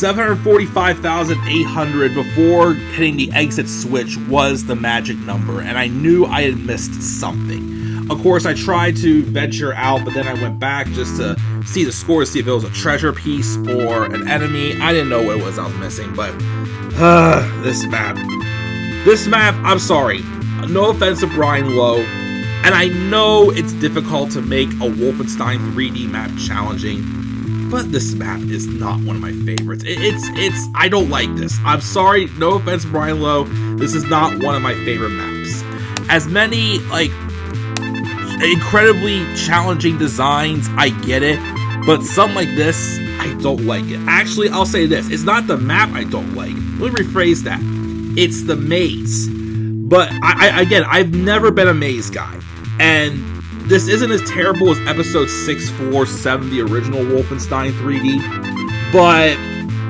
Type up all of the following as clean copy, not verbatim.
745,800 before hitting the exit switch was the magic number, and I knew I had missed something. Of course, I tried to venture out, but then I went back just to see the score, to see if it was a treasure piece or an enemy. I didn't know what it was I was missing, but this map, I'm sorry. No offense to Brian Lowe, and I know it's difficult to make a Wolfenstein 3D map challenging, but this map is not one of my favorites. I don't like this. I'm sorry, no offense, Brian Lowe. This is not one of my favorite maps. As many, like, incredibly challenging designs, I get it, but something like this, I don't like it. Actually, I'll say this. It's not the map I don't like. Let me rephrase that. It's the maze. But, again, I've never been a maze guy, and this isn't as terrible as episode 647, the original Wolfenstein 3D, but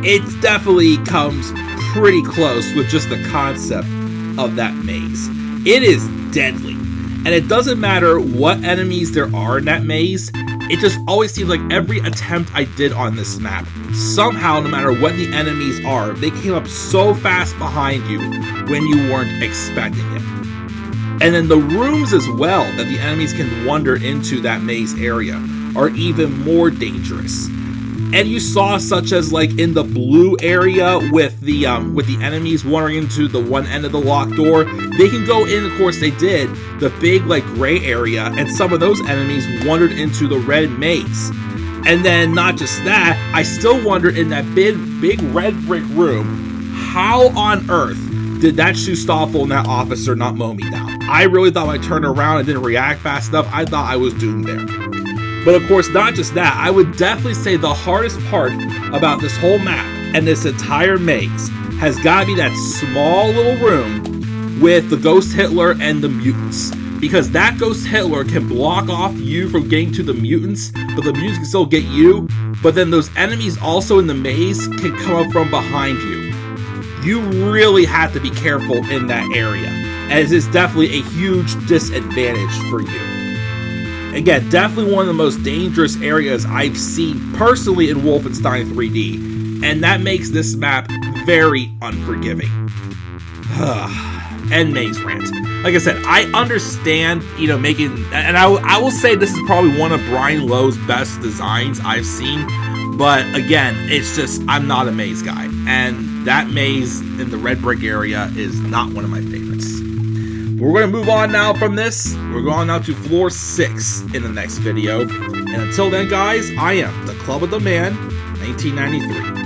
it definitely comes pretty close with just the concept of that maze. It is deadly, and it doesn't matter what enemies there are in that maze. It just always seems like every attempt I did on this map, somehow, no matter what the enemies are, they came up so fast behind you when you weren't expecting it. And then the rooms as well that the enemies can wander into that maze area are even more dangerous. And you saw, such as like in the blue area with the enemies wandering into the one end of the locked door, they can go in, of course they did, the big like gray area, and some of those enemies wandered into the red maze. And then not just that, I still wonder in that big red brick room, how on earth did that Schustoffel and that officer not mow me down? I really thought when I turned around and didn't react fast enough, I thought I was doomed there. But of course, not just that, I would definitely say the hardest part about this whole map and this entire maze has got to be that small little room with the Ghost Hitler and the mutants. Because that Ghost Hitler can block off you from getting to the mutants, but the mutants can still get you. But then those enemies also in the maze can come up from behind you. You really have to be careful in that area, as it's definitely a huge disadvantage for you. Again, definitely one of the most dangerous areas I've seen personally in Wolfenstein 3D, and that makes this map very unforgiving. And maze rant. Like I said, I understand, making, and I will say this is probably one of Brian Lowe's best designs I've seen, but again, it's just, I'm not a maze guy, and that maze in the red brick area is not one of my favorites. We're going to move on now from this. We're going now to floor 6 in the next video. And until then, guys, I am the Club of the Man, 1993.